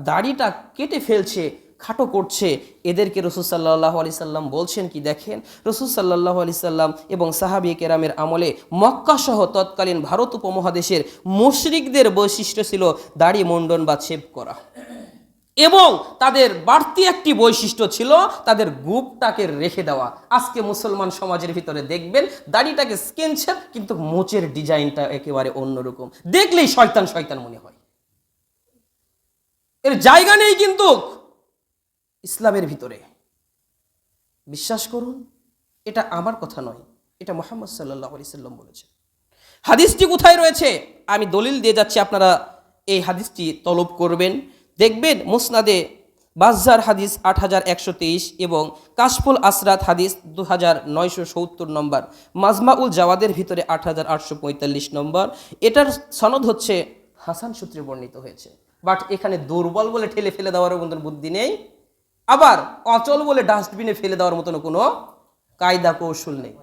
দাড়িটা কেটে ফেলছে, খাটো করছে, এদেরকে রাসূল সাল্লাল্লাহু আলাইহি সাল্লাম বলছেন কি দেখেন, রাসূল সাল্লাল্লাহু আলাইহি সাল্লাম এবং সাহাবী কেরামের আমলে মক্কা সহ তৎকালীন ভারত উপমহাদেশের মুশরিকদের বৈশিষ্ট্য ছিল দাড়ি মুন্ডন বা ছেপ করা, এবং তাদের বাড়তি একটি বৈশিষ্ট্য ছিল তাদের গুপটাকে রেখে দেওয়া। আজকে মুসলমান সমাজের ভিতরে দেখবেন দাড়িটাকে স্কিন শেপ, কিন্তু মোচের ডিজাইনটা একেবারে অন্যরকম, দেখলেই শয়তান শয়তান মনে হয়। এর জায়গা নেই কিন্তু ইসলামের ভিতরে। বিশ্বাস করুন, এটা আমার কথা নয়, এটা মুহাম্মদ সাল্লাল্লাহু আলাইহি সাল্লাম বলেছেন। হাদিসটি কোথায় রয়েছে আমি দলিল দিয়ে যাচ্ছি, আপনারা এই হাদিসটি তলব করবেন। দেখবেন মুসনাদে বাজ্জার হাদিস 8123 এবং কাশফুল আসরাত হাদিস 2970 নম্বর, মাজমাউল জাওয়াদের ভিতরে 8845 নম্বর। এটার সনদ হচ্ছে হাসান সূত্রে বর্ণিত হয়েছে, বাট এখানে দুর্বল বলে ঠেলে ফেলে দেওয়ার মতন বুদ্ধি নেই, আবার অচল বলে ডাস্টবিনে ফেলে দেওয়ার মতন কোনো কায়দা কৌশল নেই।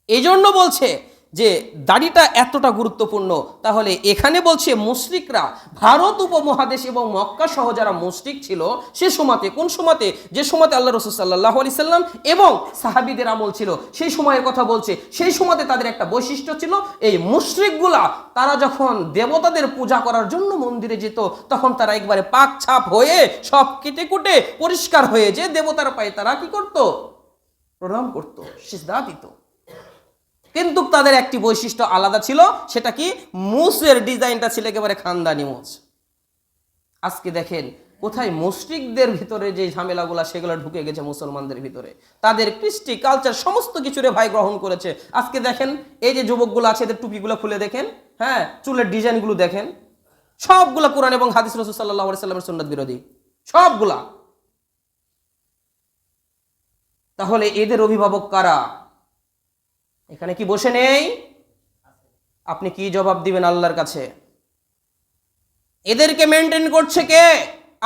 এই জন্য বলছে যে দাড়িটা এতটা গুরুত্বপূর্ণ। তাহলে এখানে বলছে মুশরিকরা ভারত উপমহাদেশ এবং মক্কা সহ যারা মুশরিক ছিল সে সময়তে, কোন সময়তে, যে সময়তে আল্লাহ রাসূল সাল্লাল্লাহু আলাইহি সাল্লাম এবং সাহাবীদের আমল ছিল সেই সময়ের কথা বলছে। সেই সময়তে তাদের একটা বৈশিষ্ট্য ছিল, এই মুশরিকগুলা তারা যখন দেবতাদের পূজা করার জন্য মন্দিরে যেত তখন তারা একবারে পাক ছাপ হয়ে সব কেটে কুটে পরিষ্কার হয়ে যে দেবতার পায়ে তারা কি করত, প্রণাম করত, সিজদা দিত। কিন্তু তাদের একটি বৈশিষ্ট্য আলাদা ছিল, সেটা কি, মুসের ডিজাইনটা ছিল একেবারে খানদানি মুস। আজকে দেখেন কোথায় মুশরিকদের ভিতরে যে ঝামেলাগুলা সেগুলো ঢুকে গেছে মুসলমানদের ভিতরে, তাদের কৃষ্টি কালচার সমস্ত কিছুরে ভাই গ্রহণ করেছে। আজকে দেখেন এই যে যুবকগুলো আছে এদের টুপিগুলো খুলে দেখেন, হ্যাঁ, চুলের ডিজাইনগুলো দেখেন, সবগুলা কোরআন এবং হাদিস রাসূল সাল্লাল্লাহু আলাইহি সাল্লামের সুন্নাত বিরোধী সবগুলা। তাহলে এদের অভিভাবক কারা? এখানে কি বসে নেই? আপনি কি জবাব দিবেন আল্লাহর কাছে? এদেরকে মেনটেন করছে কে?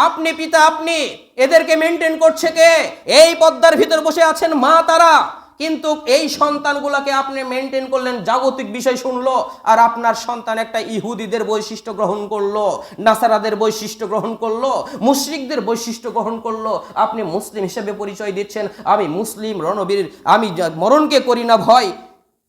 আপনি পিতা, আপনি। এদেরকে মেনটেন করছে কে? এই পর্দার ভিতর বসে আছেন মা তারা। কিন্তু এই সন্তানগুলোকে আপনি মেনটেন করলেন, জাগতিক বিষয় শুনলো, আর আপনার সন্তান একটা ইহুদিদের বৈশিষ্ট্য গ্রহণ করলো, নাসারাদের বৈশিষ্ট্য গ্রহণ করলো, মুশরিকদের বৈশিষ্ট্য গ্রহণ করলো। আপনি মুসলিম হিসেবে পরিচয় দিচ্ছেন, আমি মুসলিম রণবীর, আমি মরণকে করি না ভয়,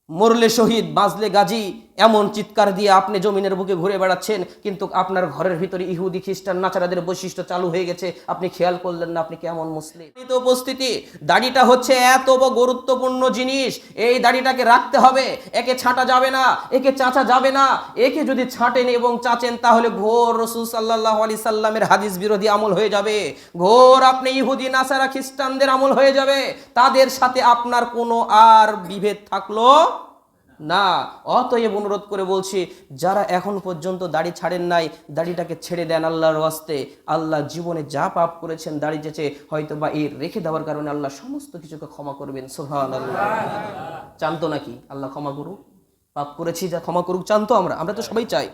মরলে শহীদ বাঁচলে গাজী, এমন চিৎকার দিয়ে আপনি জমিনের বুকে ঘুরে বেড়াচ্ছেন, কিন্তু আপনার ঘরের ভিতরে ইহুদি খ্রিস্টান নাচারাদের বৈশিষ্ট্য চালু হয়ে গেছে, আপনি খেয়াল করলেন না আপনি কেমন মুসলিম। উপস্থিতি, দাড়িটা হচ্ছে এত গুরুত্বপূর্ণ জিনিস, এই দাড়িটাকে রাখতে হবে, একে ছাঁটা যাবে না, একে চাচা যাবে না। একে যদি ছাঁটেন এবং চাচেন তাহলে ঘোর রাসূল সাল্লাল্লাহু আলাইহি সাল্লামের হাদিস বিরোধী আমল হয়ে যাবে, ঘোর আপনি ইহুদি নাসারা খ্রিস্টানদের আমল হয়ে যাবে। তাদের সাথে আপনার কোনো আর বিভেদ থাকলো না। অতএব অনুরোধ করে বলছি, যারা এখন পর্যন্ত দাড়ি ছাড়েন নাই, দাড়িটাকে ছেড়ে দেন আল্লাহর ওয়াস্তে। আল্লাহ জীবনে যা পাপ করেছেন দাড়ি যেচে হয়তো বা এই রেখে দেওয়ার কারণে আল্লাহ সমস্ত কিছুকে ক্ষমা করবেন। সুবহানাল্লাহ। চান তো নাকি আল্লাহ ক্ষমা করুক? পাপ করেছি যা ক্ষমা করুক চান তো? আমরা তো সবাই চাই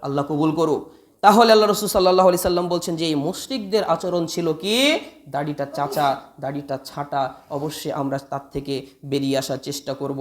আল্লাহ কবুল করুক। তাহলে আল্লাহ রাসূল সাল্লাল্লাহু আলাইহি সাল্লাম বলছেন যে এই মুশরিকদের আচরণ ছিল কি, দাড়িটা চাচা, দাড়িটা ছাঁটা। অবশ্যই আমরা তার থেকে বেরিয়ে আসার চেষ্টা করব।